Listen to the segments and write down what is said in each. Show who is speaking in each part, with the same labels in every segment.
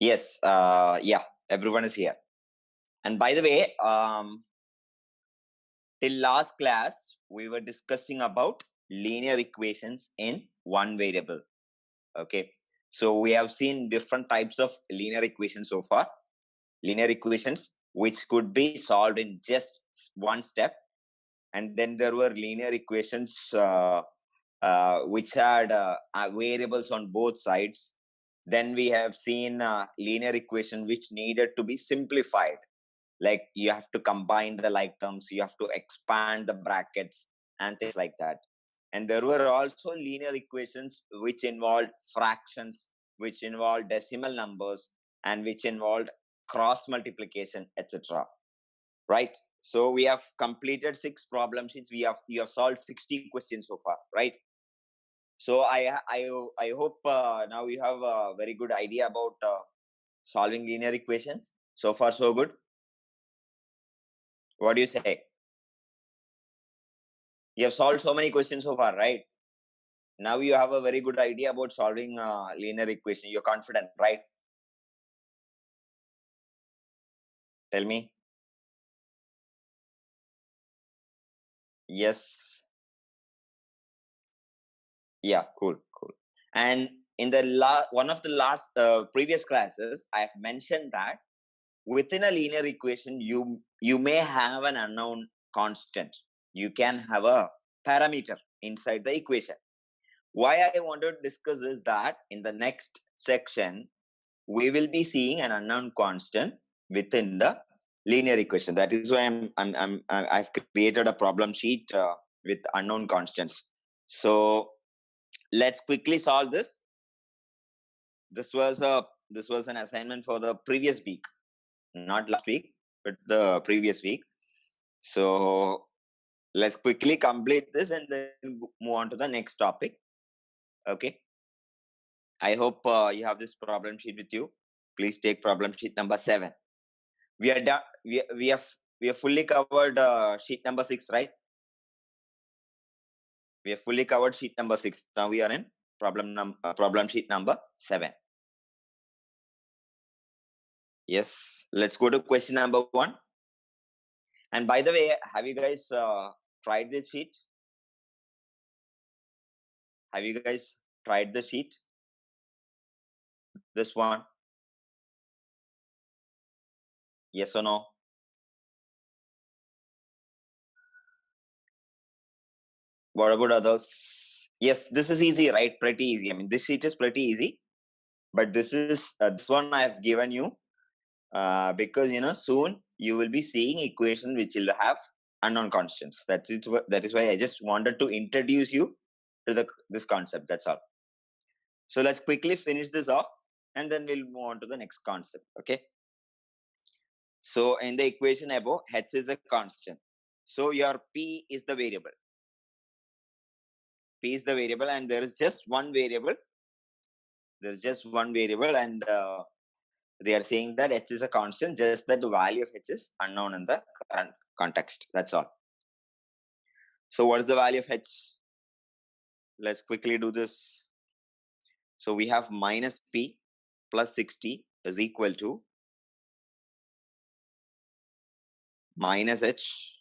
Speaker 1: Yes, yeah, everyone is here. And by the way, till last class, we were discussing about linear equations in one variable. Okay, so we have seen different types of linear equations so far. Linear equations which could be solved in just one step, and then there were linear equations which had variables on both sides. Then we have seen linear equation which needed to be simplified, like you have to combine the like terms, you have to expand the brackets and things like that. And there were also linear equations which involved fractions, which involved decimal numbers, and which involved cross multiplication, etc. Right? So we have completed 6 problem sheets. You have solved 60 questions so far, right? So I hope now you have a very good idea about solving linear equations. So far so good. What do you say? You have solved so many questions so far, right? Now you have a very good idea about solving linear equation. You're confident, right? Tell me. Yes. Yeah, cool. And in the one of the last previous classes, I have mentioned that within a linear equation, you may have an unknown constant. You can have a parameter inside the equation. Why I want to discuss is that in the next section, we will be seeing an unknown constant within the linear equation. That is why I've created a problem sheet with unknown constants. So let's quickly solve this. This was an assignment for the previous week, not last week, but the previous week. So let's quickly complete this and then move on to the next topic. Okay. I hope you have this problem sheet with you. Please take problem sheet number 7. We are done. We have fully covered sheet number 6, right? We have fully covered sheet number 6. Now we are in problem sheet number 7. Yes. Let's go to question number 1. And by the way, have you guys tried this sheet? Have you guys tried the sheet? This one? Yes or no? What about others? Yes, this is easy, right? Pretty easy. I mean, this sheet is pretty easy. But this is this one I have given you because soon you will be seeing equation which will have unknown constants. That is why I just wanted to introduce you to this concept. That's all. So let's quickly finish this off, and then we'll move on to the next concept. Okay. So in the equation above, h is a constant. So your p is the variable. P is the variable, and there is just one variable. There's just one variable, and they are saying that h is a constant, just that the value of h is unknown in the current context. That's all. So what is the value of h? Let's quickly do this. So we have minus p plus 60 is equal to minus h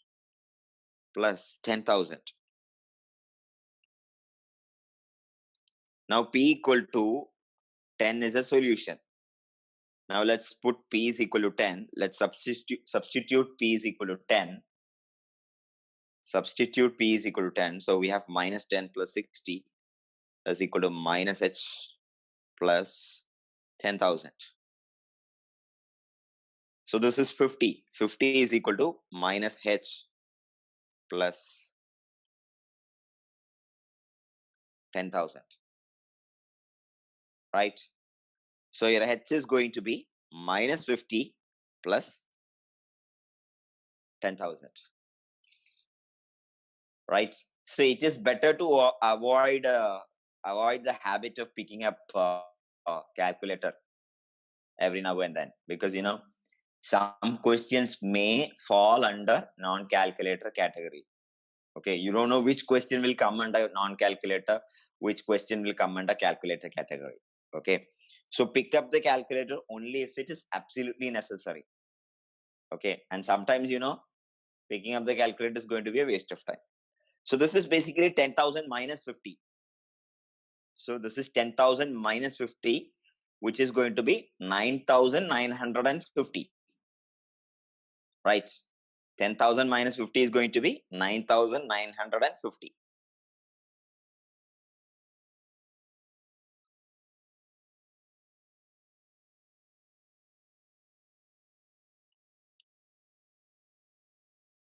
Speaker 1: plus 10,000. Now p equal to 10 is a solution. Now let's put p is equal to 10. Let's substitute p is equal to 10. Substitute p is equal to 10. So we have minus 10 plus 60 is equal to minus h plus 10,000. So this is 50. 50 is equal to minus h plus 10,000. Right? So your h is going to be minus 50 plus 10,000. Right? So it is better to avoid the habit of picking up calculator every now and then, because some questions may fall under non-calculator category. Okay, you don't know which question will come under non-calculator, which question will come under calculator category. Okay. So pick up the calculator only if it is absolutely necessary. Okay. And sometimes, picking up the calculator is going to be a waste of time. So this is basically 10,000 minus 50. So this is 10,000 minus 50, which is going to be 9,950. Right. 10,000 minus 50 is going to be 9,950.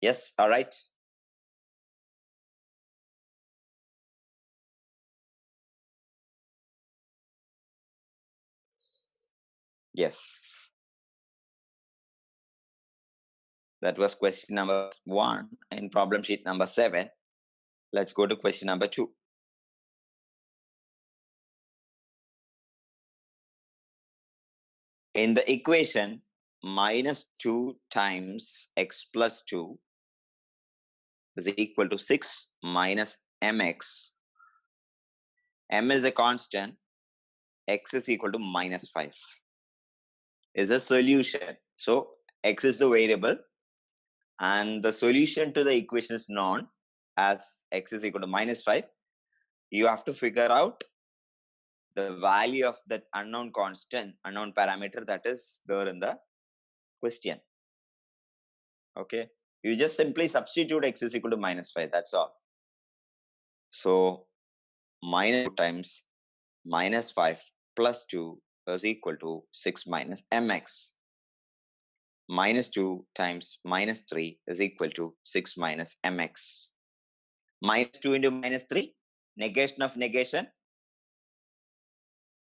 Speaker 1: Yes. All right. Yes. That was question number 1 in problem sheet number 7. Let's go to question number 2. In the equation, minus 2 times x plus 2 is equal to 6 minus mx. M is a constant, x is equal to minus 5. Is a solution. So x is the variable and the solution to the equation is known as x is equal to minus 5. You have to figure out the value of that unknown constant, unknown parameter that is there in the question. Okay. You just simply substitute x is equal to minus 5. That's all. So minus 2 times minus 5 plus 2 is equal to 6 minus mx. Minus 2 times minus 3 is equal to 6 minus mx. Minus 2 into minus 3, negation of negation.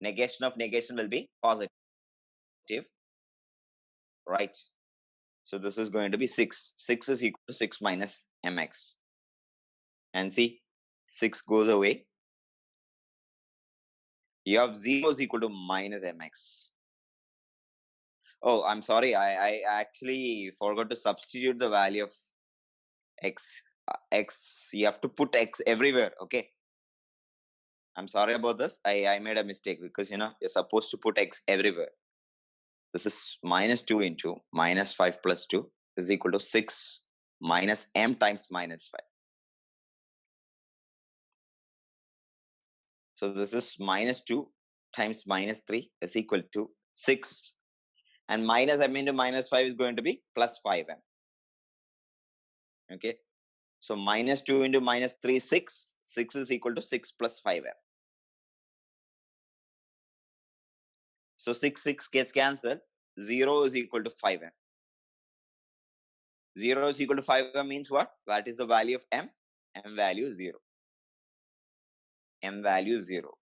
Speaker 1: Negation of negation will be positive. Right. So this is going to be 6. 6 is equal to 6 minus mx. And see, 6 goes away. You have 0 is equal to minus mx. Oh, I'm sorry. I actually forgot to substitute the value of x. X, you have to put x everywhere. Okay. I'm sorry about this. I made a mistake because, you're supposed to put x everywhere. This is minus 2 into minus 5 plus 2 is equal to 6 minus m times minus 5. So this is minus 2 times minus 3 is equal to 6. And minus m into minus 5 is going to be plus 5m. Okay. So minus 2 into minus 3 is 6. 6 is equal to 6 plus 5m. So 6 gets cancelled. 0 is equal to 5m. 0 is equal to 5m means what? That is the value of m. M value 0. M value 0.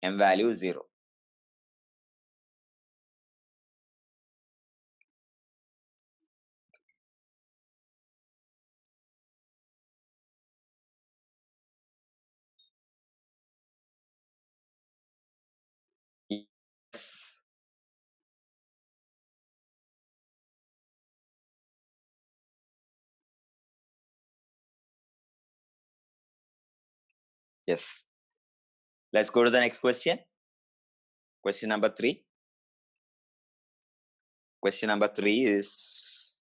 Speaker 1: M value 0. Yes. Yes. Let's go to the next question. Question number 3. Question number 3 is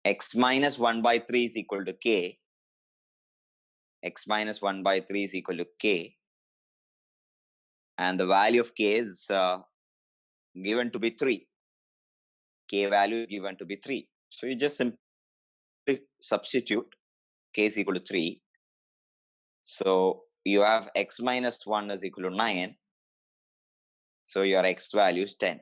Speaker 1: x minus 1 by 3 is equal to k. X minus 1 by 3 is equal to k. And the value of k is given to be 3. K value is given to be 3. So you just simply substitute k is equal to 3. So you have x minus 1 is equal to 9. So your x value is 10.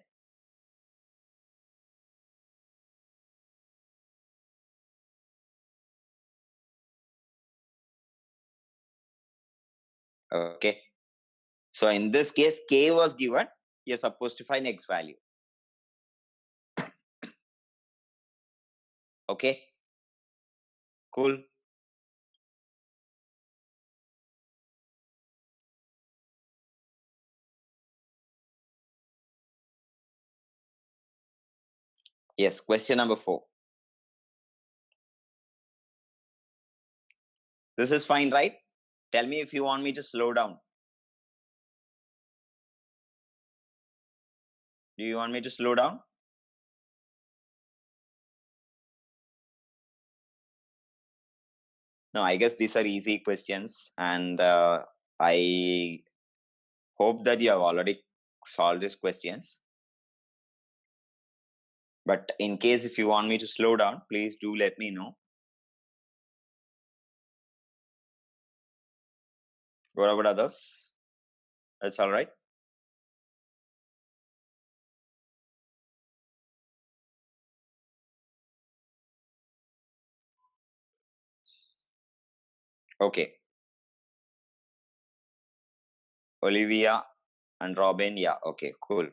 Speaker 1: Okay. So in this case, k was given. You're supposed to find x value. Okay. Cool. Yes, question number 4. This is fine, right? Tell me if you want me to slow down. Do you want me to slow down? No, I guess these are easy questions, and I hope that you have already solved these questions. But in case if you want me to slow down, please do let me know. What about others? That's all right. Okay. Olivia and Robin. Yeah. Okay. Cool.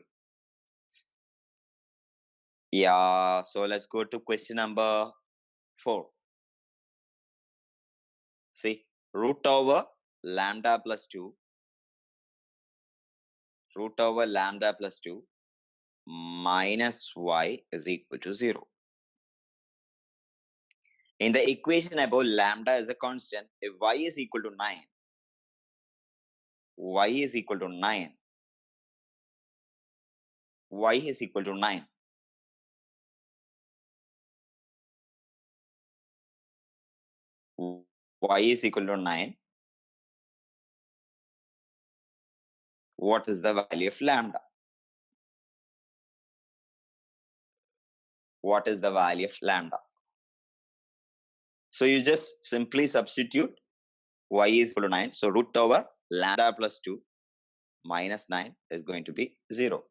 Speaker 1: Yeah. So let's go to question number 4. See, root over lambda plus 2, root over lambda plus 2 minus y is equal to 0. In the equation above, lambda is a constant. If y is equal to 9, y is equal to 9, y is equal to 9. Y is equal to 9. What is the value of lambda? What is the value of lambda? So you just simply substitute y is equal to 9. So root over lambda plus 2 minus 9 is going to be 0.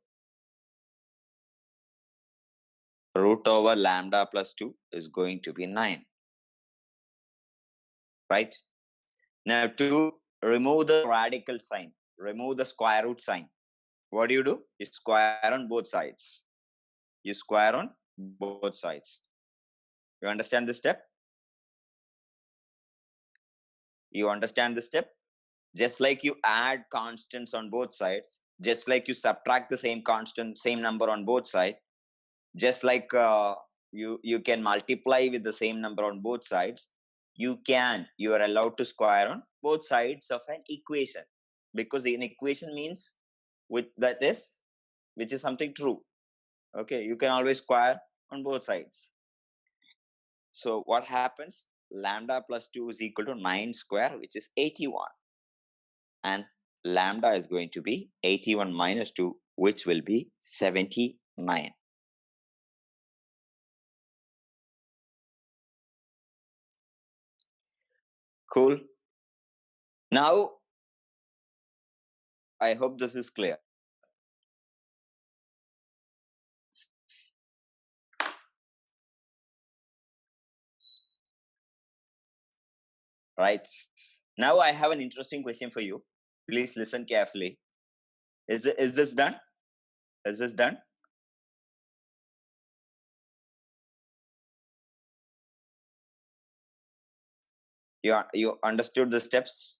Speaker 1: Root over lambda plus 2 is going to be 9. Right? Now to remove the radical sign, remove the square root sign, what do? You square on both sides. You square on both sides. You understand this step? You understand this step? Just like you add constants on both sides, just like you subtract the same constant, same number on both sides, just like you can multiply with the same number on both sides, you are allowed to square on both sides of an equation, because an equation means with that is which is something true. Okay, you can always square on both sides. So what happens? Lambda plus 2 is equal to 9 square, which is 81. And lambda is going to be 81 minus 2, which will be 79. Cool. Now, I hope this is clear. Right. Now I have an interesting question for you. Please listen carefully. Is this done? Is this done? You understood the steps?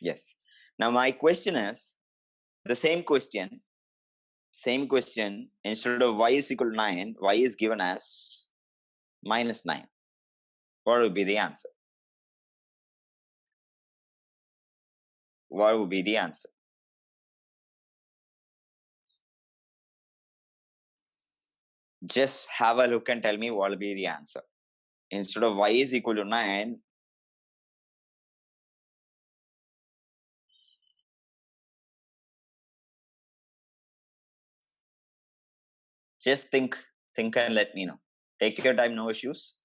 Speaker 1: Yes. Now my question is the same question. Same question. Instead of y is equal to 9, y is given as minus 9. What would be the answer? What would be the answer? Just have a look and tell me what will be the answer. Instead of y is equal to 9, just think and let me know. Take your time, no issues.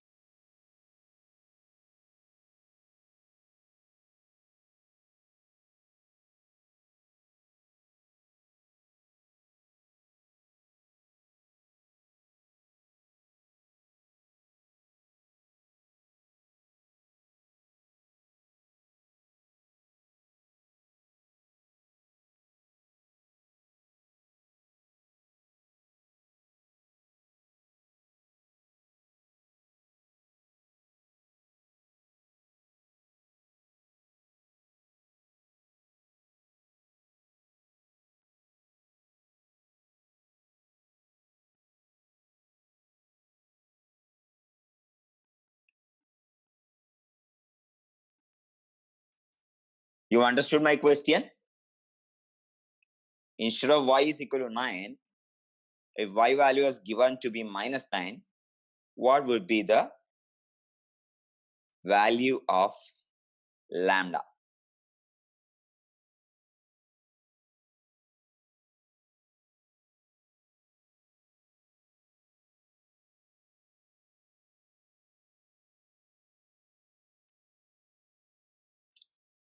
Speaker 1: You understood my question? Instead of y is equal to 9, if y value is given to be minus 9, what would be the value of lambda?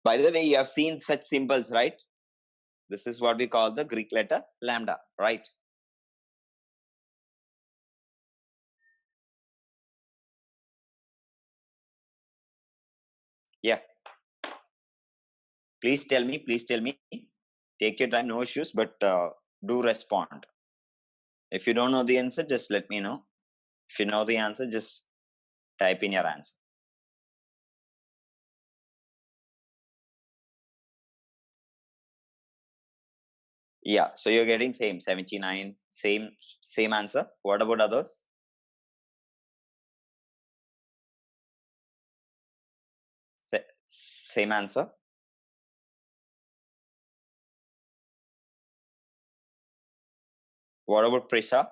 Speaker 1: By the way, you have seen such symbols, right? This is what we call the Greek letter lambda, right? Yeah. Please tell me. Take your time, no issues, but do respond. If you don't know the answer, just let me know. If you know the answer, just type in your answer. Yeah, so you're getting same 79, same answer. What about others? Same answer. What about Prisha?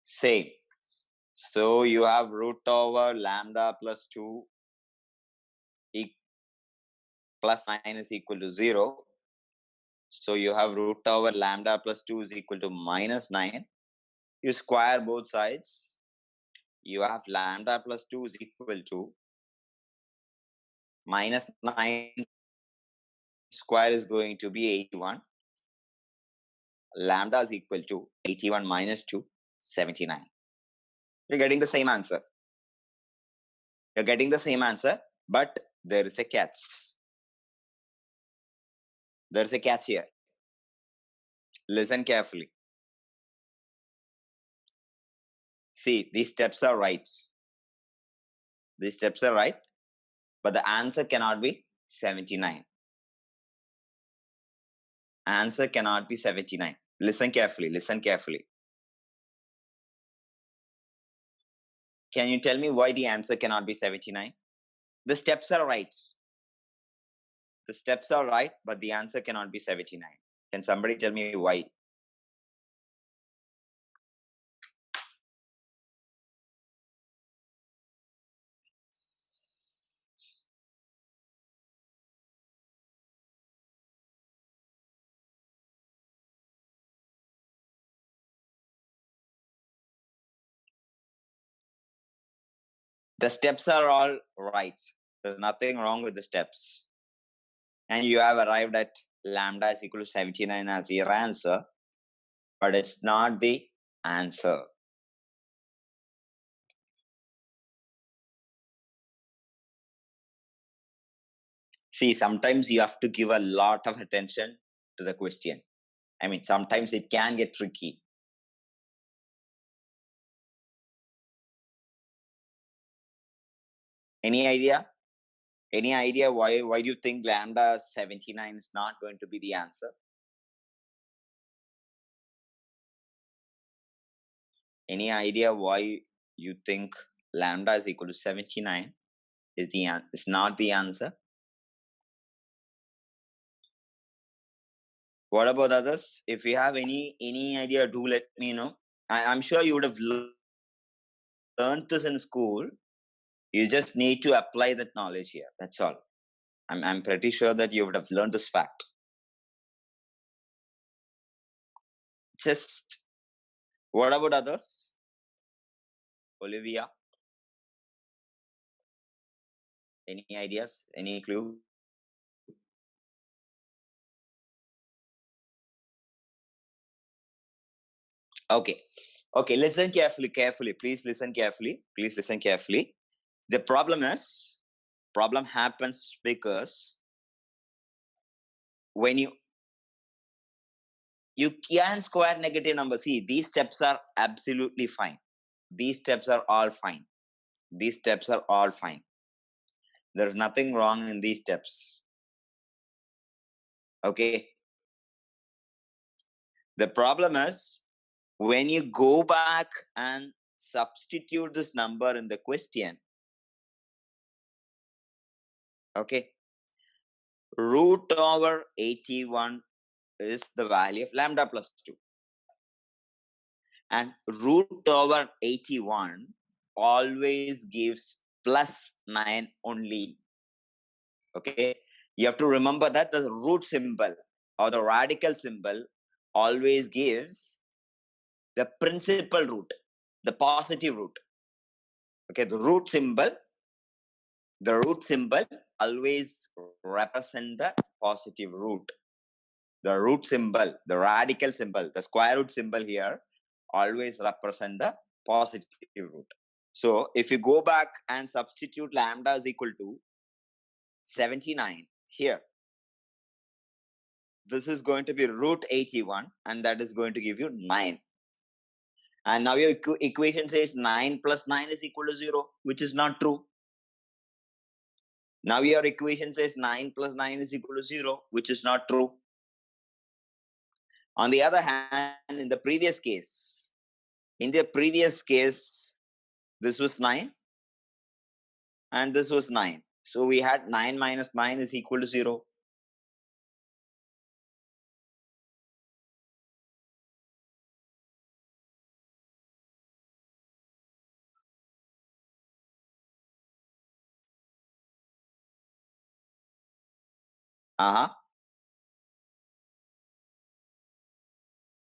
Speaker 1: Same. So you have root over lambda plus 2 plus 9 is equal to 0. So you have root over lambda plus 2 is equal to minus 9. You square both sides. You have lambda plus 2 is equal to minus 9 square is going to be 81. Lambda is equal to 81 minus 2, 79. You're getting the same answer. You're getting the same answer, but there is a catch. There's a catch here. Listen carefully. See, these steps are right. These steps are right, but the answer cannot be 79. Answer cannot be 79. Listen carefully. Listen carefully. Can you tell me why the answer cannot be 79? The steps are right. The steps are right, but the answer cannot be 79. Can somebody tell me why? The steps are all right. There's nothing wrong with the steps. And you have arrived at lambda is equal to 79 as your answer, but it's not the answer. See, sometimes you have to give a lot of attention to the question. I mean, sometimes it can get tricky. Any idea? Any idea why do you think lambda 79 is not going to be the answer? Any idea why you think lambda is equal to 79 is not the answer? What about others? If you have any idea, do let me know. I'm sure you would have learned this in school. You just need to apply that knowledge here. That's all. I'm pretty sure that you would have learned this fact. Just what about others? Olivia? Any ideas? Any clue? Okay. Okay, listen carefully. Please listen carefully. The problem happens because when you can square negative numbers. See, these steps are absolutely fine. These steps are all fine. There's nothing wrong in these steps. Okay. The problem is when you go back and substitute this number in the question, Okay. Root over 81 is the value of lambda plus 2. And root over 81 always gives plus 9 only. Okay. You have to remember that the root symbol or the radical symbol always gives the principal root, the positive root. Okay. The root symbol always represent the positive root. The root symbol, the radical symbol, the square root symbol here always represent the positive root. So if you go back and substitute lambda is equal to 79 here, this is going to be root 81 and that is going to give you 9. And now your equation says 9 plus 9 is equal to 0, which is not true. Now your equation says 9 plus 9 is equal to 0, which is not true. On the other hand, in the previous case, this was 9 and this was 9. So we had 9 minus 9 is equal to 0.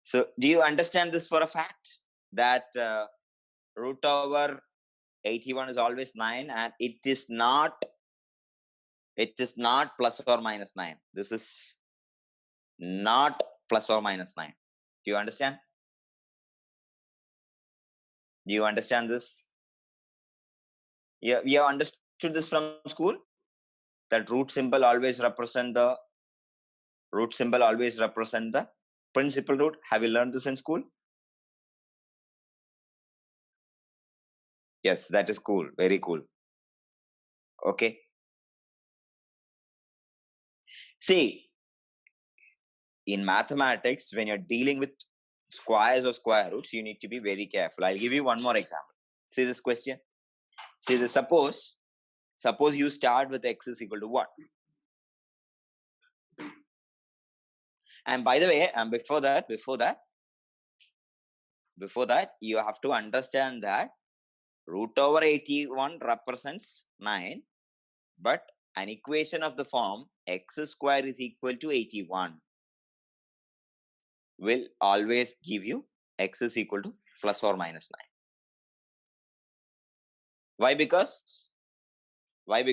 Speaker 1: So do you understand this for a fact that root over 81 is always 9 and it is not plus or minus 9. This is not plus or minus 9. Do you understand? Do you understand this? Yeah, you have understood this from school? That root symbol always represent the principal root. Have you learned this in school? Yes, that is cool. Very cool. Okay. See, in mathematics, when you're dealing with squares or square roots, you need to be very careful. I'll give you one more example. See this question. See this. Suppose you start with x is equal to 1. And by the way, and before that, you have to understand that root over 81 represents 9, but an equation of the form x square is equal to 81 will always give you x is equal to plus or minus 9. Why? Because when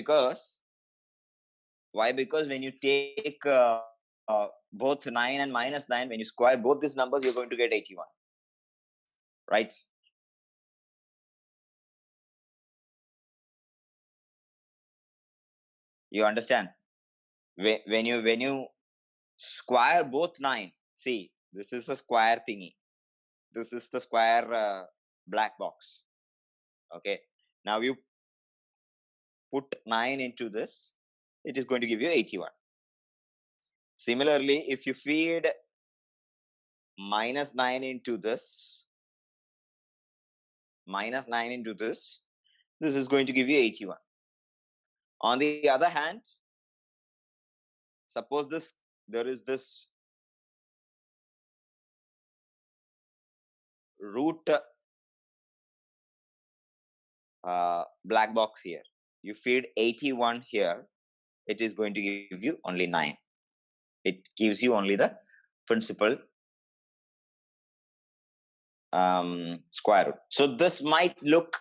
Speaker 1: you take both 9 and minus 9, when you square both these numbers, you're going to get 81. Right? You understand? When you square both 9, see, this is a square thingy. This is the square black box. Okay. Now you put 9 into this, it is going to give you 81. Similarly, if you feed minus 9 into this, this is going to give you 81. On the other hand, suppose there is this root black box here. You feed 81 here, it is going to give you only 9. It gives you only the principal square root. So this might look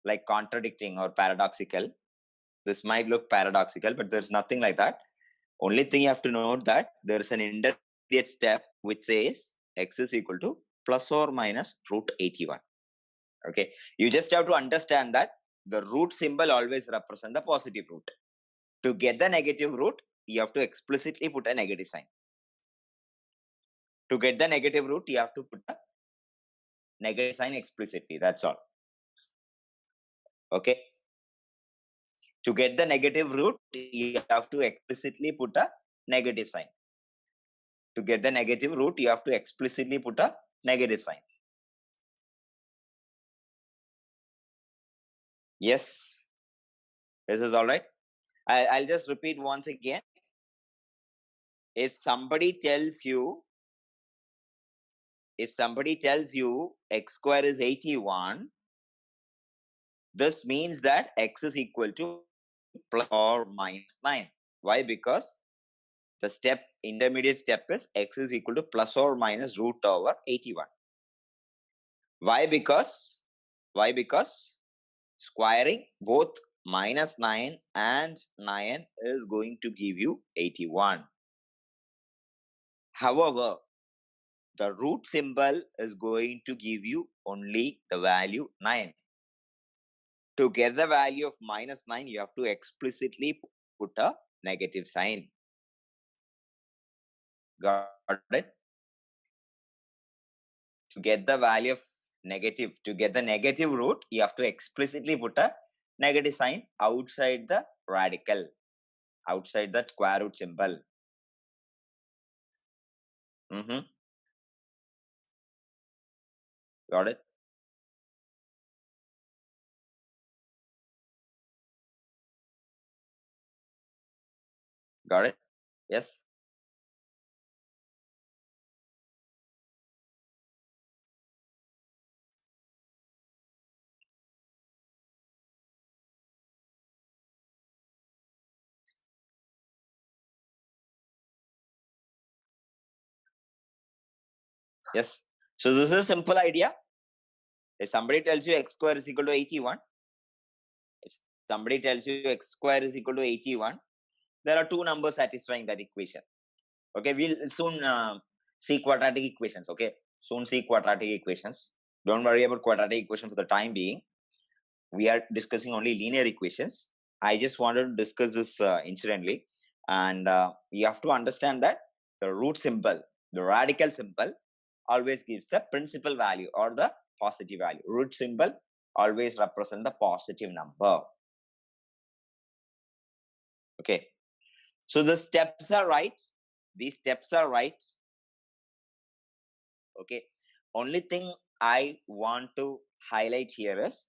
Speaker 1: like contradicting or paradoxical. This might look paradoxical, but there's nothing like that. Only thing you have to note that there is an intermediate step which says x is equal to plus or minus root 81. Okay, you just have to understand that the root symbol always represents the positive root. To get the negative root, you have to explicitly put a negative sign. To get the negative root, you have to put a negative sign explicitly. That's all. Okay. To get the negative root, you have to explicitly put a negative sign. To get the negative root, you have to explicitly put a negative sign. Yes, this is all right. I'll just repeat once again. If somebody tells you x square is 81, this means that x is equal to plus or minus 9. Why? Because the intermediate step is x is equal to plus or minus root over 81. Why? Because squaring both minus 9 and 9 is going to give you 81. However, the root symbol is going to give you only the value 9. To get the value of minus 9, you have to explicitly put a negative sign. Got it? To get the value of negative, to get the negative root, you have to explicitly put a negative sign outside the radical, outside the square root symbol. Got it? Got it? Yes? Yes. So this is a simple idea. If somebody tells you x square is equal to 81, if somebody tells you x square is equal to 81, there are two numbers satisfying that equation. Okay, we'll soon see quadratic equations. Okay, soon see quadratic equations. Don't worry about quadratic equation for the time being. We are discussing only linear equations. I just wanted to discuss this incidentally. And you have to understand that the root symbol, the radical symbol, always gives the principal value or the positive value. Root symbol always represent the positive number. Okay. So the steps are right. These steps are right. Okay. Only thing I want to highlight here is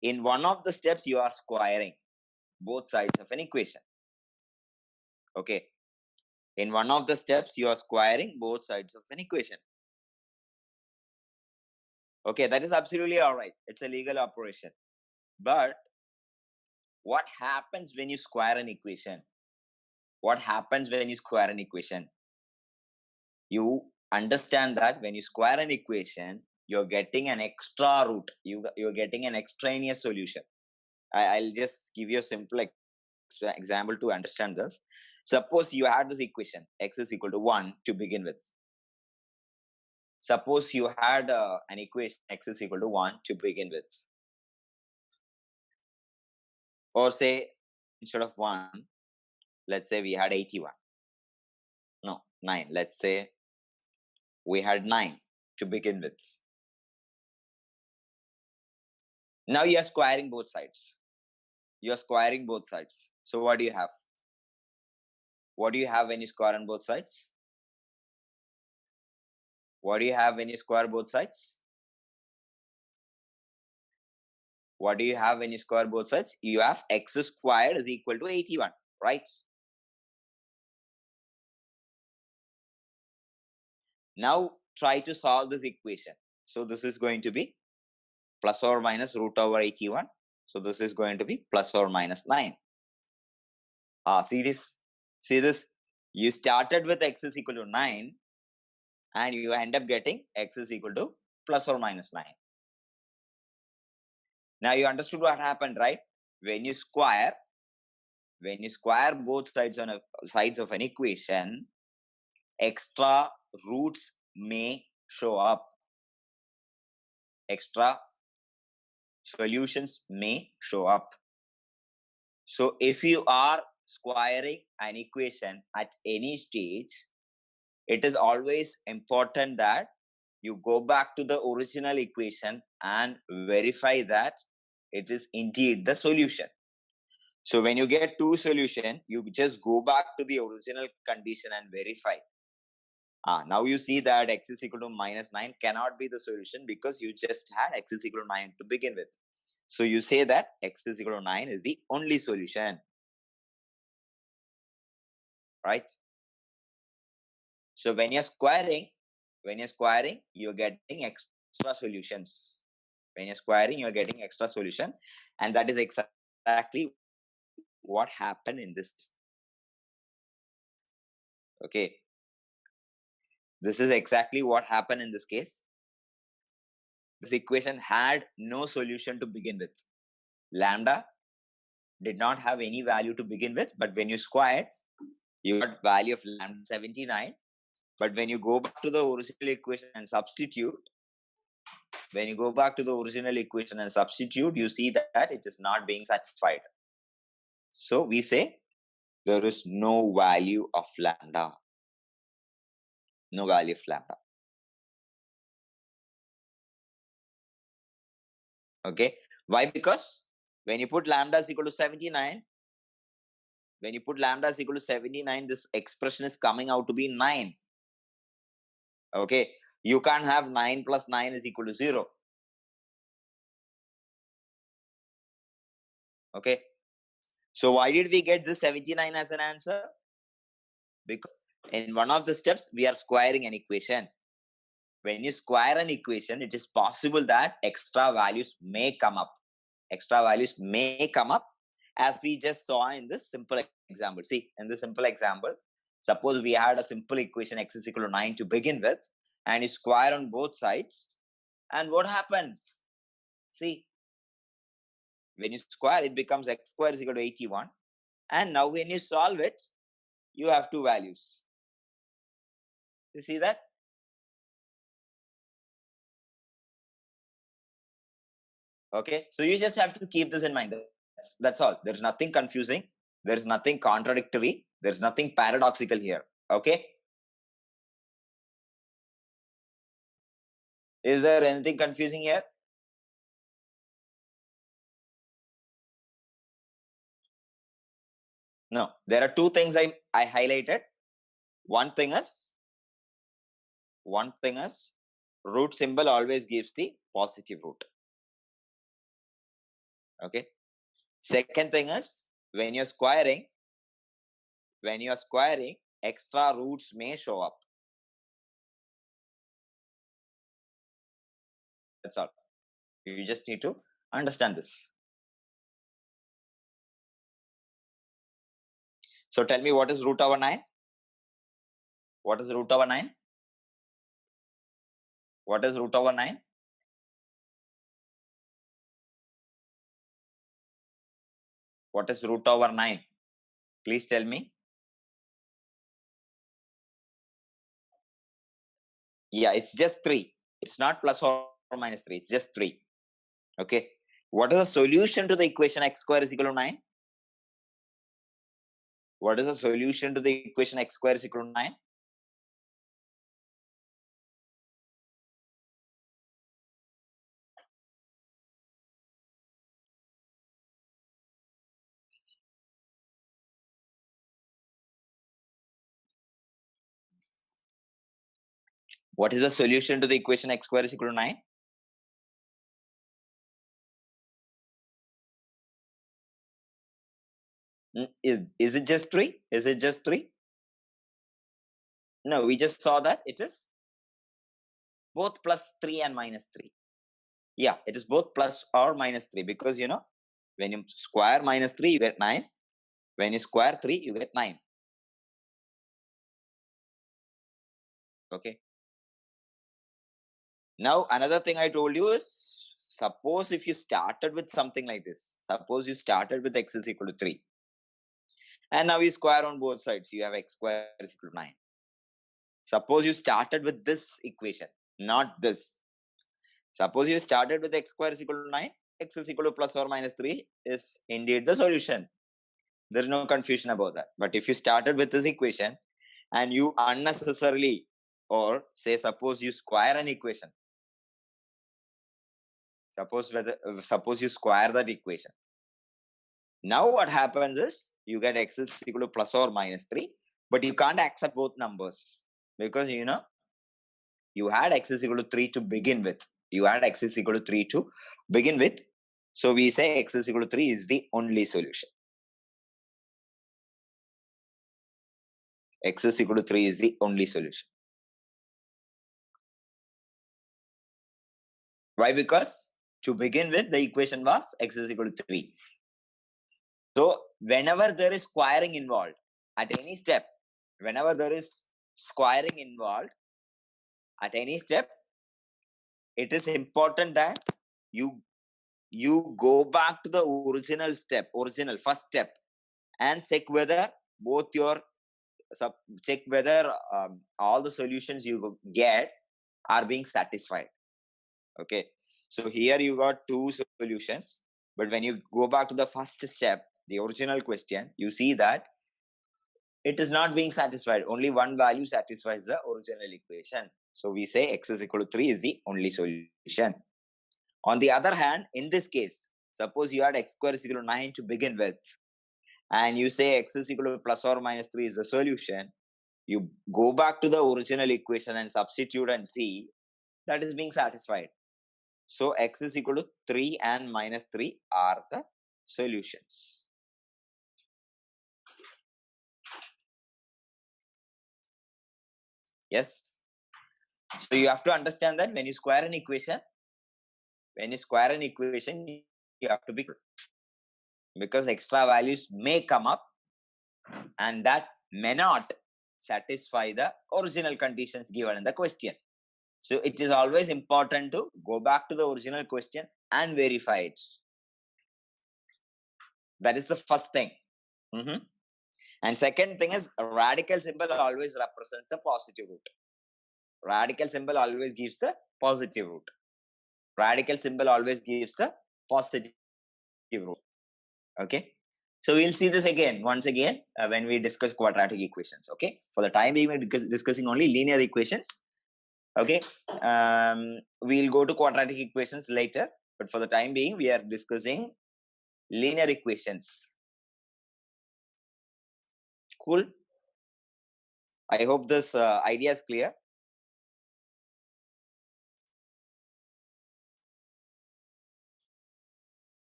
Speaker 1: in one of the steps you are squaring both sides of an equation. Okay. In one of the steps you are squaring both sides of an equation. Okay, that is absolutely all right. It's a legal operation. But what happens when you square an equation? What happens when you square an equation? You understand that when you square an equation, you're getting an extra root. You're getting an extraneous solution. I'll just give you a simple example to understand this. Suppose you had this equation, x is equal to 1 to begin with. Suppose you had an equation, x is equal to 1 to begin with. Or say, instead of 1, let's say we had 81. No, 9. Let's say we had 9 to begin with. Now you are squaring both sides. You are squaring both sides. So what do you have? What do you have when you square on both sides? What do you have when you square both sides? What do you have when you square both sides? You have x squared is equal to 81, right? Now try to solve this equation. So this is going to be plus or minus root over 81. So this is going to be plus or minus 9. See this? See this? You started with x is equal to 9 and you end up getting x is equal to plus or minus 9. Now you understood what happened, right? When you square both sides of an equation, extra roots may show up. Extra solutions may show up. So if you are squaring an equation at any stage, it is always important that you go back to the original equation and verify that it is indeed the solution. So when you get two solutions, you just go back to the original condition and verify. Now you see that x is equal to minus 9 cannot be the solution because you just had x is equal to 9 to begin with. So you say that x is equal to 9 is the only solution, right? So when you're squaring, you're getting extra solutions. When you're squaring, you're getting extra solution. And that is exactly what happened in this. Okay. This is exactly what happened in this case. This equation had no solution to begin with. Lambda did not have any value to begin with, but when you squared, you got value of lambda 79. But when you go back to the original equation and substitute, you see that it is not being satisfied. So we say there is no value of lambda. No value of lambda. Okay. Why? Because when you put lambda is equal to 79, this expression is coming out to be 9. Okay. You can't have 9 plus 9 is equal to 0. Okay. So why did we get this 79 as an answer? Because in one of the steps, we are squaring an equation. When you square an equation, it is possible that extra values may come up. As we just saw in this simple example. See, in this simple example, suppose we had a simple equation x is equal to 9 to begin with, and you square on both sides. And what happens? See, when you square, it becomes x squared is equal to 81. And now when you solve it, you have two values. You see that? Okay, so you just have to keep this in mind. That's all. There's nothing confusing. There's nothing contradictory. There's nothing paradoxical here. Okay. Is there anything confusing here? No. There are two things I highlighted. One thing is root symbol always gives the positive root. Okay. Second thing is when you're squaring, extra roots may show up. That's all. You just need to understand this. So tell me, what is root over 9? What is root over 9? What is root over 9? What is root over 9? Please tell me. Yeah, it's just 3. It's not plus or minus 3. It's just 3. Okay. What is the solution to the equation x square is equal to 9? What is the solution to the equation x square is equal to 9? What is the solution to the equation x square is equal to 9? Is it just 3? Is it just 3? No, we just saw that it is both plus 3 and minus 3. Yeah, it is both plus or minus 3 because, when you square minus 3, you get 9. When you square 3, you get 9. Okay. Now, another thing I told you is, suppose if you started with something like this, suppose you started with x is equal to 3. And now you square on both sides, you have x square is equal to 9. Suppose you started with this equation, not this. Suppose you started with x square is equal to 9, x is equal to plus or minus 3 is indeed the solution. There's no confusion about that. But if you started with this equation and you unnecessarily, or say suppose you square an equation, suppose you square that equation. Now what happens is you get x is equal to plus or minus 3, but you can't accept both numbers because you had x is equal to 3 to begin with. So we say x is equal to 3 is the only solution. X is equal to 3 is the only solution. Why? Because to begin with, the equation was x is equal to 3. So whenever there is squaring involved at any step, whenever there is squaring involved at any step, it is important that you go back to the original first step, and check whether both your check whether all the solutions you get are being satisfied. Okay, so here you got two solutions, but when you go back to the first step, the original question, you see that it is not being satisfied. Only one value satisfies the original equation. So we say x is equal to 3 is the only solution. On the other hand, in this case, suppose you had x square is equal to 9 to begin with, and you say x is equal to plus or minus 3 is the solution. You go back to the original equation and substitute and see that is being satisfied. So x is equal to 3 and minus 3 are the solutions. Yes. So you have to understand that when you square an equation, you have to be, because extra values may come up and that may not satisfy the original conditions given in the question. So it is always important to go back to the original question and verify it. That is the first thing. And second thing is, a radical symbol always represents the positive root. Radical symbol always gives the positive root. Radical symbol always gives the positive root. Okay. So we'll see this again, once again, when we discuss quadratic equations. Okay. For the time being, we're discussing only linear equations. Okay. We'll go to quadratic equations later, but for the time being, we are discussing linear equations. Cool. I hope this idea is clear.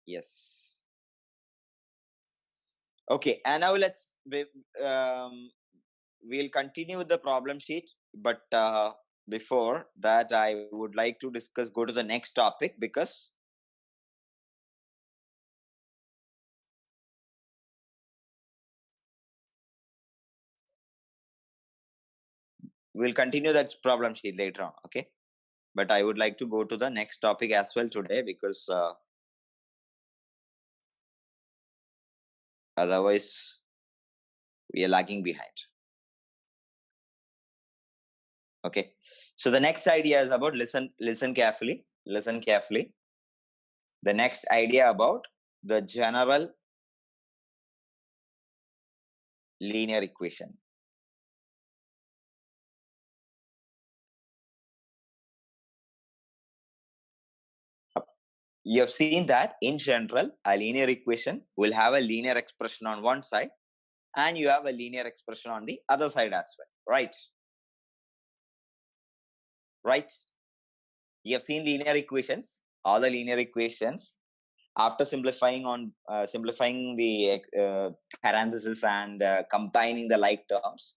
Speaker 1: Yes. Okay, and now we'll continue with the problem sheet, but before that, I would like to go to the next topic, because we'll continue that problem sheet later on. Okay, but I would like to go to the next topic as well today, because otherwise we are lagging behind. Okay, so the next idea is about, listen carefully. The next idea about the general linear equation. You have seen that in general, a linear equation will have a linear expression on one side, and you have a linear expression on the other side as well, right? Right? You have seen linear equations, all the linear equations. After simplifying the parentheses and combining the like terms,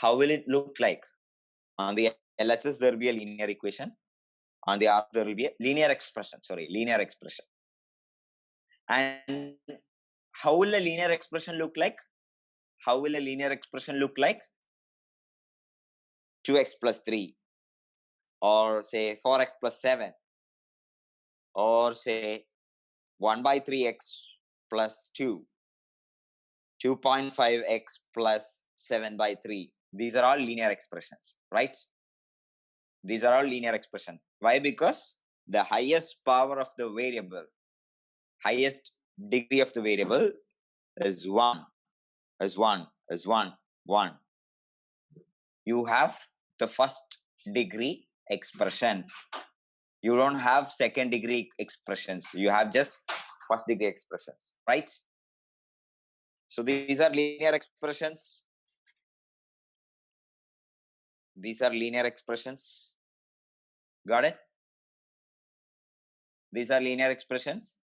Speaker 1: how will it look like? On the LHS, there will be a linear equation. On the R, there will be a linear expression. And how will a linear expression look like? 2x plus 3, or say 4x plus 7, or say 1 by 3x plus 2, 2.5x plus 7 by 3. These are all linear expressions, right? These are all linear expressions. Why? Because the highest power of the variable, highest degree of the variable is 1. You have the first degree expression. You don't have second degree expressions. You have just first degree expressions, right? So these are linear expressions. Got it? These are linear expressions.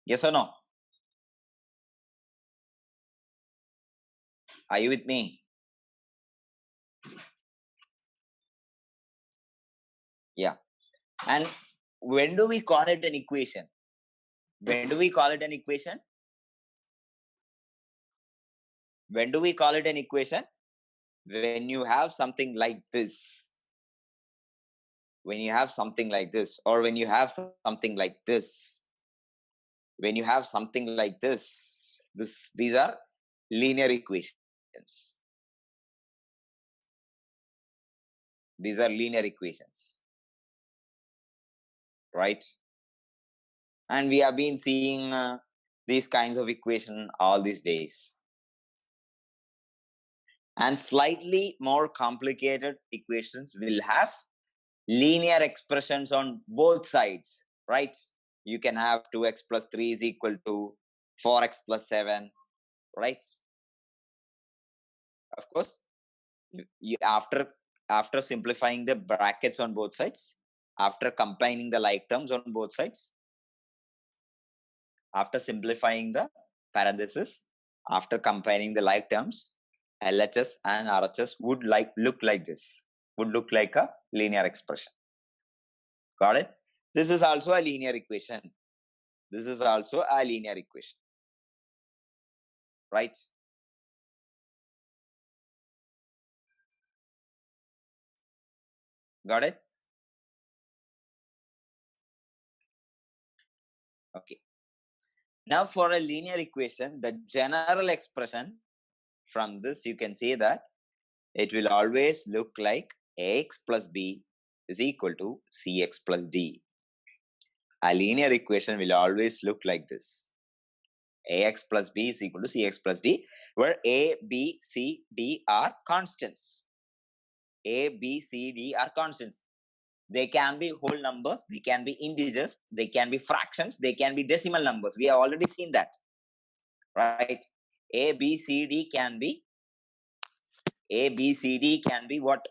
Speaker 1: Yes or no? Are you with me? Yeah. And when do we call it an equation? When do we call it an equation? When do we call it an equation? When you have something like this. When you have something like this, or when you have something like this. When you have something like this, these are linear equations. These are linear equations, right? And we have been seeing these kinds of equation all these days. And slightly more complicated equations will have linear expressions on both sides, right? You can have 2x plus 3 is equal to 4x plus 7, right? Of course, you, after simplifying the brackets on both sides, after combining the like terms on both sides, after simplifying the parenthesis, after combining the like terms, LHS and RHS would look like this, would look like a linear expression. Got it? This is also a linear equation. This is also a linear equation, right? Got it? Okay. Now for a linear equation, the general expression from this, you can say that it will always look like ax plus b is equal to cx plus d. A linear equation will always look like this. Ax plus b is equal to cx plus d, where a, b, c, d are constants. A, B, C, D are constants. They can be whole numbers, they can be integers, they can be fractions, they can be decimal numbers. We have already seen that, right? A, B, C, D can be what?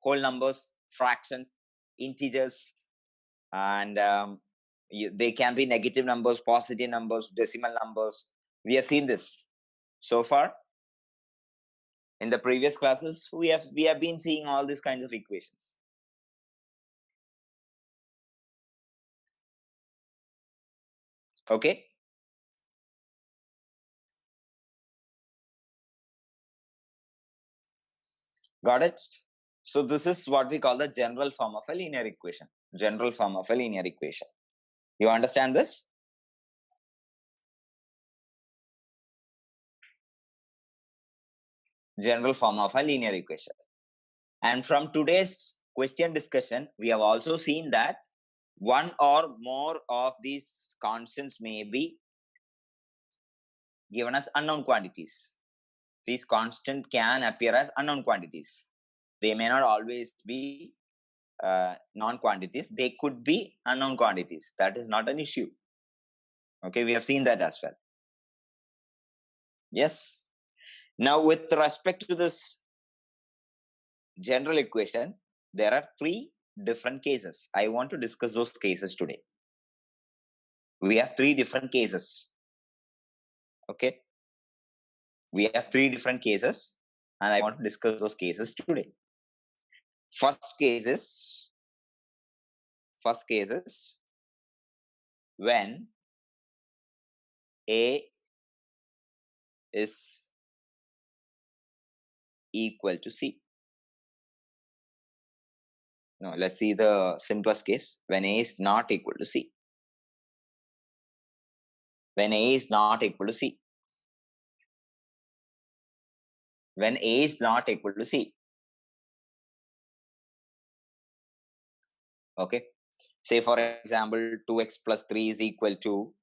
Speaker 1: Whole numbers, fractions, integers, and they can be negative numbers, positive numbers, decimal numbers. We have seen this so far. In the previous classes, we have been seeing all these kinds of equations. Okay. Got it? So this is what we call the general form of a linear equation. General form of a linear equation. You understand this? General form of a linear equation. And from today's question discussion, we have also seen that one or more of these constants may be given as unknown quantities. These constant can appear as unknown quantities. They may not always be non-quantities. They could be unknown quantities. That is not an issue. Okay, we have seen that as well. Yes. Now, with respect to this general equation, there are 3 different cases. I want to discuss those cases today. We have 3 different cases. Okay. We have 3 different cases, and I want to discuss those cases today. First case is when A is equal to C. No, let's see the simplest case. When A is not equal to C. When A is not equal to C. When A is not equal to C. Okay. Say, for example, 2x plus 3 is equal to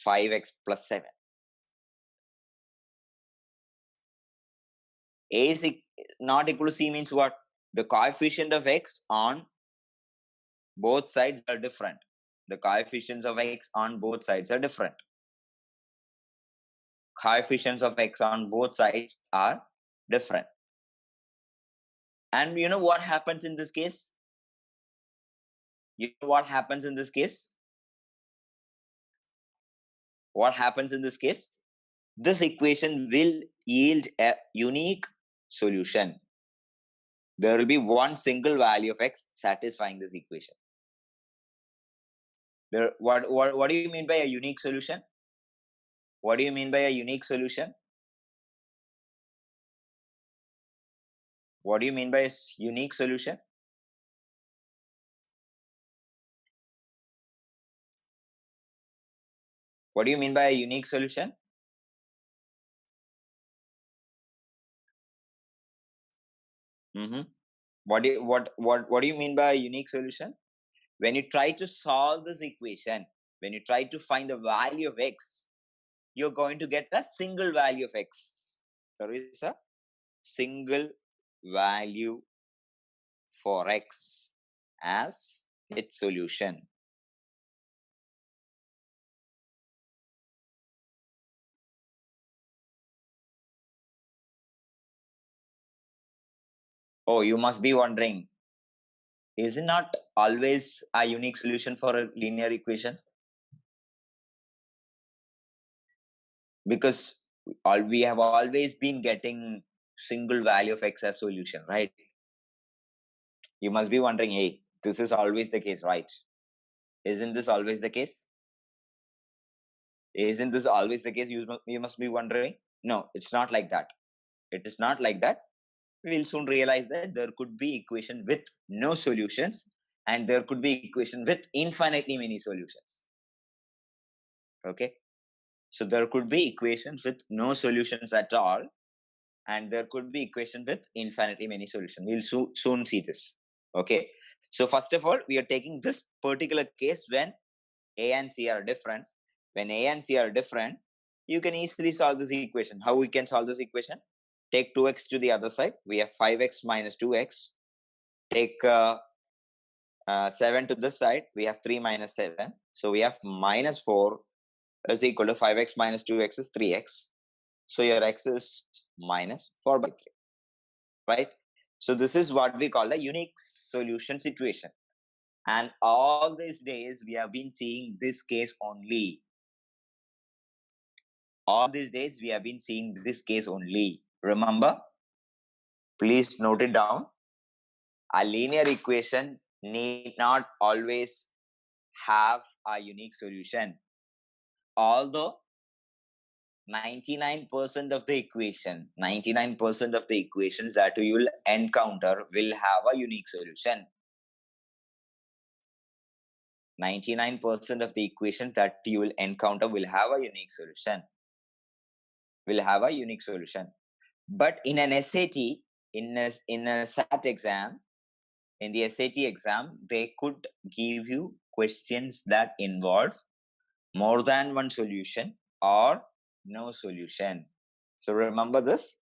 Speaker 1: 5x plus 7. A is not equal to C means what? The coefficient of x on both sides are different. The coefficients of x on both sides are different. coefficients of x on both sides are different. And you know what happens in this case? You know what happens in this case? What happens in this case? This equation will yield a unique solution. There will be one single value of x satisfying this equation. What do you mean by a unique solution? What do you mean by a unique solution? What do you mean by a unique solution? What do you mean by a unique solution? What do you mean by a unique solution? When you try to solve this equation, when you try to find the value of x, you're going to get a single value of x. There is a single value for x as its solution. Oh, you must be wondering, is it not always a unique solution for a linear equation? Because we have always been getting single value of x as solution, right? You must be wondering, hey, this is always the case, right? Isn't this always the case? Isn't this always the case? You must be wondering. No, it's not like that. It is not like that. We'll soon realize that there could be equation with no solutions, and there could be equation with infinitely many solutions. Okay. So there could be equations with no solutions at all, and there could be equation with infinitely many solutions. We'll soon see this. Okay. So first of all, we are taking this particular case when A and C are different. When A and C are different, you can easily solve this equation. How we can solve this equation? Take 2x to the other side. We have 5x minus 2x. Take 7 to this side. We have 3 minus 7. So we have minus 4 is equal to 5x minus 2x is 3x. So your x is minus 4 by 3. Right? So this is what we call a unique solution situation. And all these days, we have been seeing this case only. All these days, we have been seeing this case only. Remember? Please note it down. A linear equation need not always have a unique solution. Although 99% of the equations that you will encounter will have a unique solution. 99% of the equations that you will encounter will have a unique solution. But in an SAT, in a SAT exam, in the SAT exam, they could give you questions that involve more than one solution or no solution. So remember this.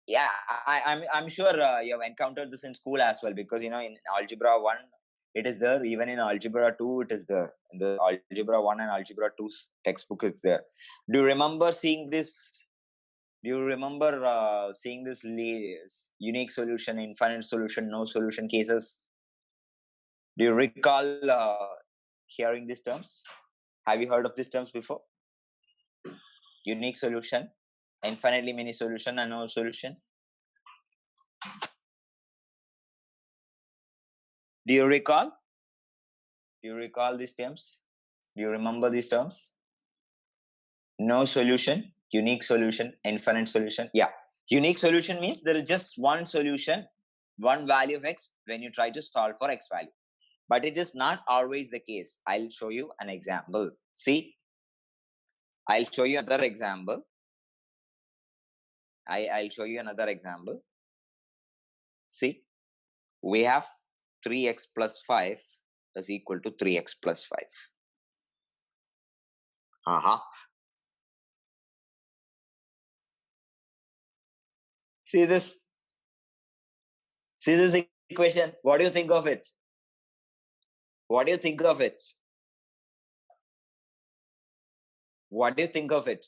Speaker 1: Yeah, I'm sure you have encountered this in school as well, because in algebra 1 it is there, even in algebra 2 it is there. In the algebra 1 and algebra 2 textbook it's there. Do you remember seeing this? Do you remember seeing this unique solution, infinite solution, no solution cases? Do you recall hearing these terms? Have you heard of these terms before? Unique solution, infinitely many solution, and no solution. Do you recall? Do you recall these terms? Do you remember these terms? No solution, unique solution, infinite solution. Yeah. Unique solution means there is just one solution, one value of x when you try to solve for x value. But it is not always the case. I'll show you an example. See, I'll show you another example. I'll show you another example. See, we have 3x plus 5 is equal to 3x plus 5. See this equation. What do you think of it? What do you think of it? What do you think of it?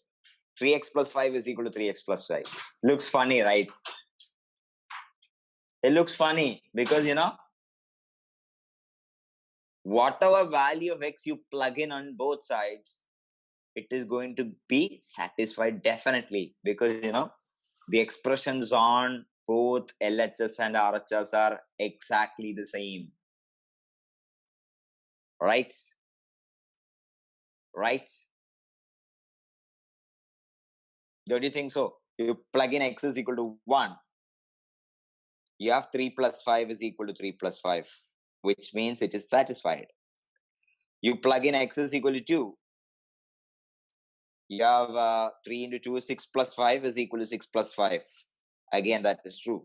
Speaker 1: 3x plus 5 is equal to 3x plus 5. Looks funny, right? It looks funny because, whatever value of x you plug in on both sides, it is going to be satisfied definitely, because, the expressions on both LHS and RHS are exactly the same. Right? Right? Don't you think so? You plug in x is equal to 1. You have 3 plus 5 is equal to 3 plus 5, which means it is satisfied. You plug in x is equal to 2. You have 3 into 2 is 6 plus 5 is equal to 6 plus 5. Again, that is true.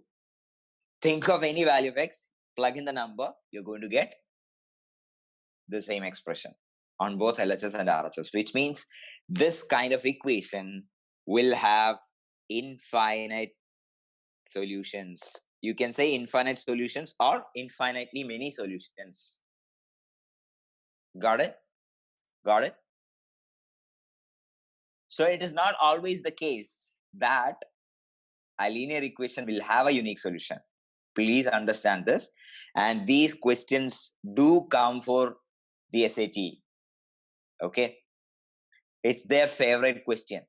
Speaker 1: Think of any value of x, plug in the number, you're going to get the same expression on both LHS and RHS, which means this kind of equation will have infinite solutions. You can say infinite solutions or infinitely many solutions. Got it? Got it? So it is not always the case that a linear equation will have a unique solution. Please understand this. And these questions do come for the SAT. Okay? It's their favorite question.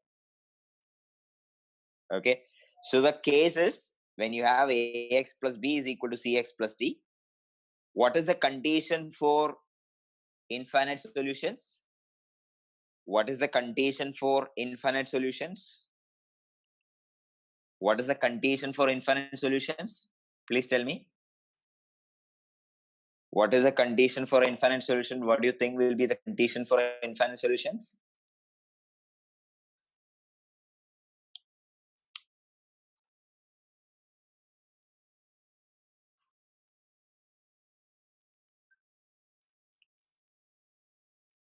Speaker 1: Okay? So the case is when you have AX plus B is equal to CX plus D, what is the condition for infinite solutions? What is the condition for infinite solutions? What is the condition for infinite solutions? Please tell me. What is the condition for infinite solution? What do you think will be the condition for infinite solutions?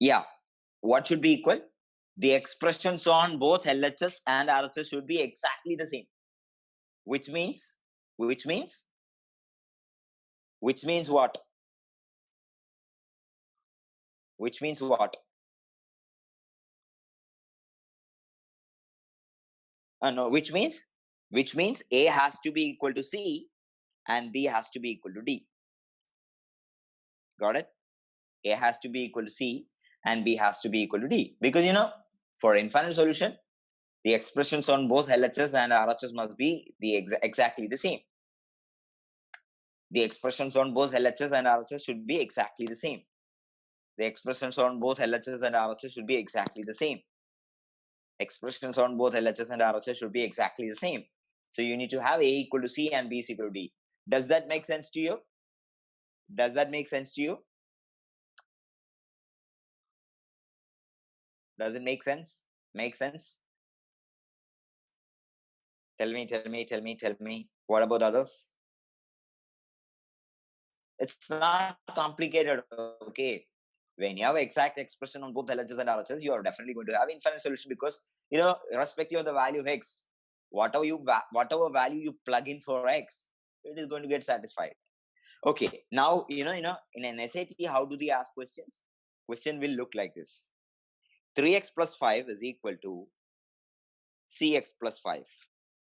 Speaker 1: Yeah. What should be equal? The expressions on both LHS and RHS should be exactly the same. Which means what? Which means what? No, which means A has to be equal to C and B has to be equal to D. Got it? A has to be equal to C and B has to be equal to D. Because, for infinite solution, the expressions on both LHS and RHS must be exactly the same. The expressions on both LHS and RHS should be exactly the same. The expressions on both LHS and RHS should be exactly the same. Expressions on both LHS and RHS should be exactly the same. So you need to have A equal to C and B is equal to D. Does that make sense to you? Does that make sense to you? Does it make sense? Make sense? Tell me. What about others? It's not complicated, okay? When you have exact expression on both LHS and RHS, you are definitely going to have infinite solution because, irrespective of the value of x, whatever value you plug in for x, it is going to get satisfied. Okay, now, in an SAT, how do they ask questions? Question will look like this. 3x plus 5 is equal to CX plus 5.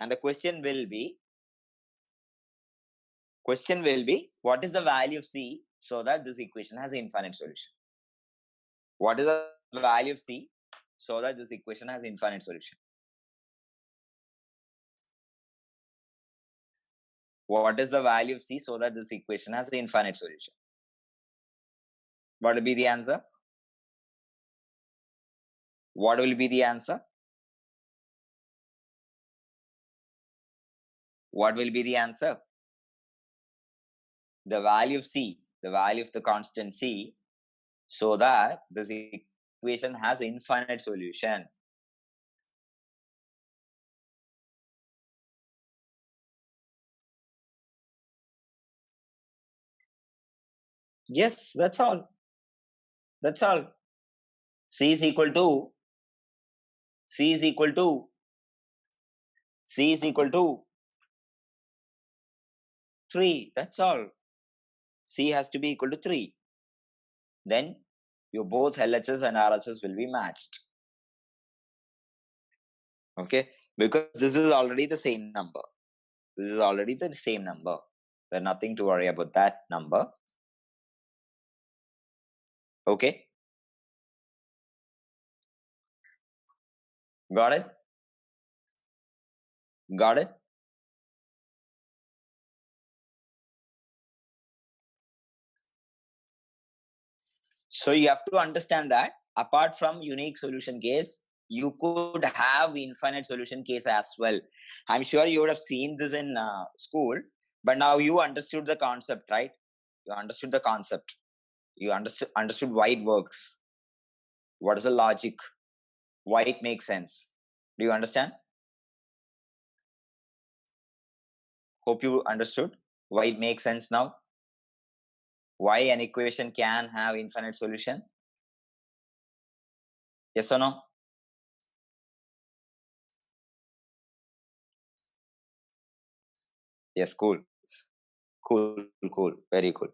Speaker 1: And the question will be, what is the value of C so that this equation has an infinite solution? What is the value of C so that this equation has infinite solution? What is the value of C so that this equation has an infinite solution? What will be the answer? What will be the answer? What will be the answer? The value of C, the value of the constant C, so that this equation has infinite solution. Yes, that's all. That's all. C is equal to 3. That's all. C has to be equal to 3. Then your both LHS and RHS will be matched. Okay, because this is already the same number. This is already the same number. There's nothing to worry about that number. Okay. Got it? Got it? So you have to understand that apart from unique solution case, you could have infinite solution case as well. I'm sure you would have seen this in school, but now you understood the concept, right? You understood the concept. You understood why it works. What is the logic? Why it makes sense? Do you understand? Hope you understood why it makes sense now. Why an equation can have infinite solution? Yes or no? Yes, cool. Cool. Very cool.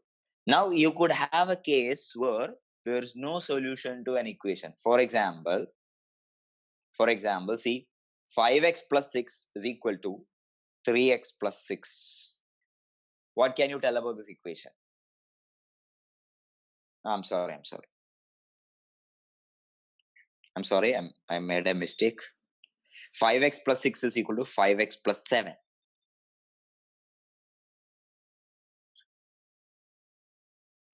Speaker 1: Now you could have a case where there's no solution to an equation. For example, see 5x plus 6 is equal to 3x plus 6. What can you tell about this equation? I'm sorry. I made a mistake. 5x plus 6 is equal to 5x plus 7.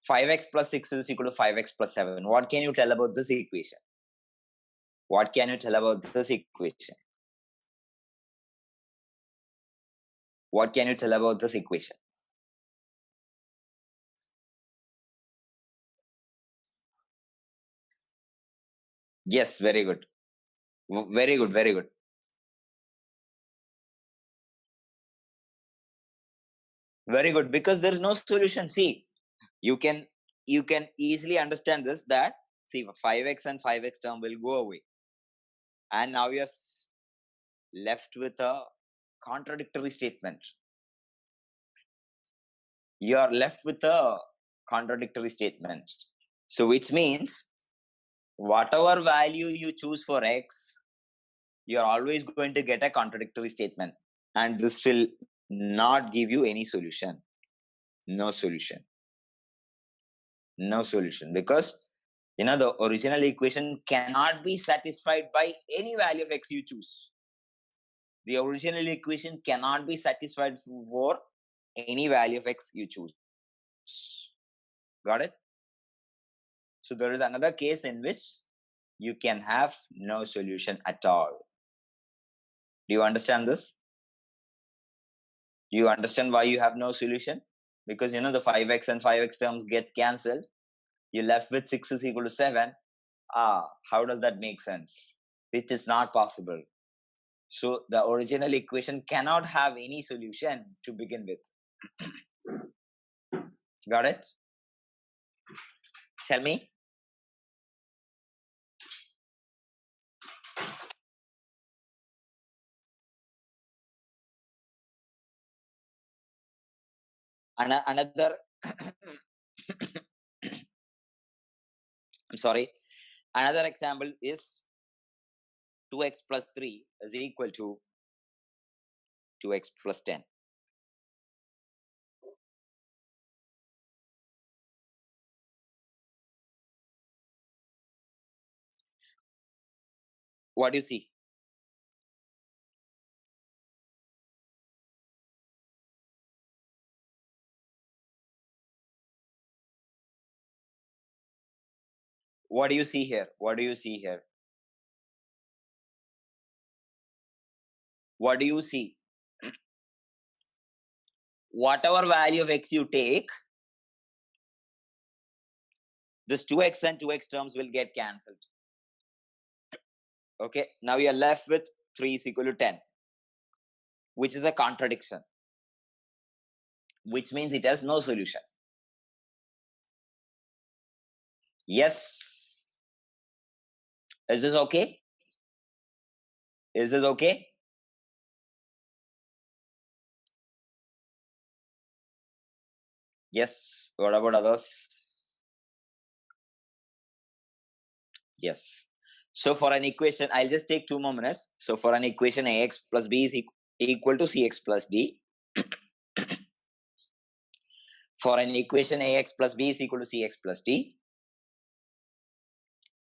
Speaker 1: 5x plus 6 is equal to 5x plus 7. What can you tell about this equation? What can you tell about this equation? What can you tell about this equation? Yes, very good. Very good. Very good. Because there is no solution. See, you can easily understand this that see 5x and 5x term will go away. And now you're left with a contradictory statement. You are left with a contradictory statement. So which means whatever value you choose for x, you're always going to get a contradictory statement. And this will not give you any solution. No solution. Because the original equation cannot be satisfied by any value of x you choose. The original equation cannot be satisfied for any value of x you choose. Got it? So there is another case in which you can have no solution at all. Do you understand this? Do you understand why you have no solution? Because the 5x and 5x terms get cancelled. You're left with 6 is equal to 7. How does that make sense? It is not possible. So the original equation cannot have any solution to begin with. Got it? Tell me. Another I'm sorry. Another example is 2x plus 3 is equal to 2x plus 10. What do you see? What do you see here? What do you see? Whatever value of x you take, this 2x and 2x terms will get cancelled. Okay, now you're left with 3 is equal to 10, which is a contradiction, which means it has no solution. Yes. Is this okay? Is this okay? Yes. What about others? Yes. So for an equation, I'll just take 2 more minutes. So for an equation, ax plus b is equal to cx plus d. For an equation, ax plus b is equal to cx plus d.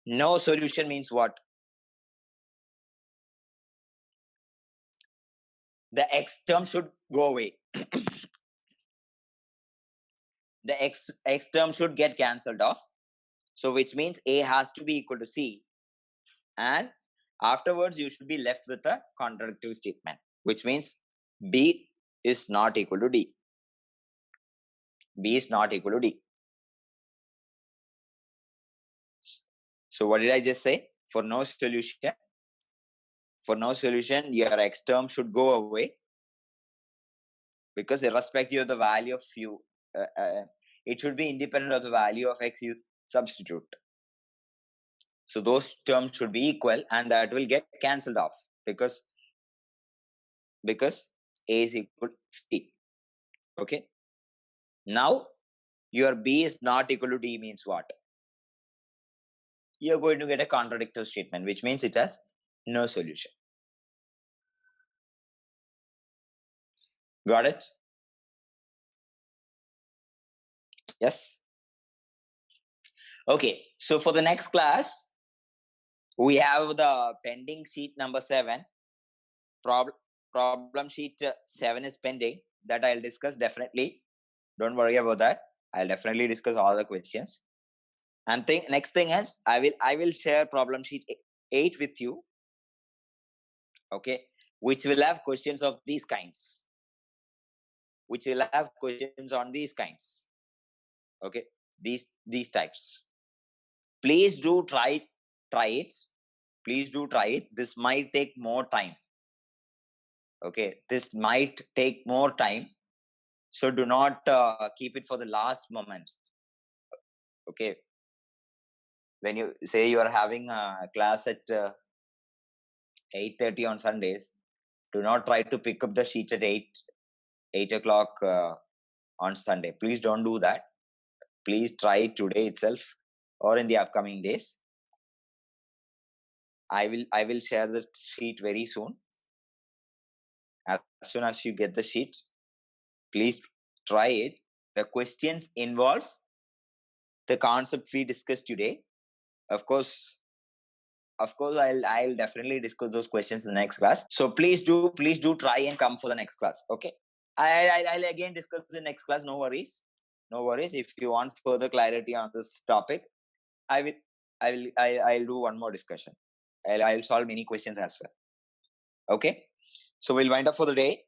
Speaker 1: No solution means what? The x term should go away. The x term should get cancelled off. So which means a has to be equal to c. And afterwards, you should be left with a contradictory statement, which means b is not equal to d. B is not equal to d. So what did I just say? For no solution, your x term should go away, because irrespective of the value of u, it should be independent of the value of x you substitute. So those terms should be equal, and that will get cancelled off because a is equal to c. Okay. Now your b is not equal to d means what? You're going to get a contradictory statement, which means it has no solution. Got it? Yes. Okay. So for the next class, we have the pending sheet number 7. Problem sheet 7 is pending. That I'll discuss definitely. Don't worry about that. I'll definitely discuss all the questions. And next thing is I will share problem sheet 8 with you. Okay, which will have questions of these kinds. Which will have questions on these kinds. Okay, these types. Please do try it. Please do try it. This might take more time. Okay, this might take more time. So do not keep it for the last moment. Okay. When you say you are having a class at 8:30 on Sundays, do not try to pick up the sheet at 8 o'clock on Sunday. Please don't do that. Please try it today itself or in the upcoming days. I will share the sheet very soon. As soon as you get the sheet, please try it. The questions involve the concept we discussed today. Of course, I'll definitely discuss those questions in the next class. So please do try and come for the next class. Okay. I'll again discuss the next class. No worries. If you want further clarity on this topic, I'll do one more discussion. I'll solve many questions as well. Okay. So we'll wind up for the day.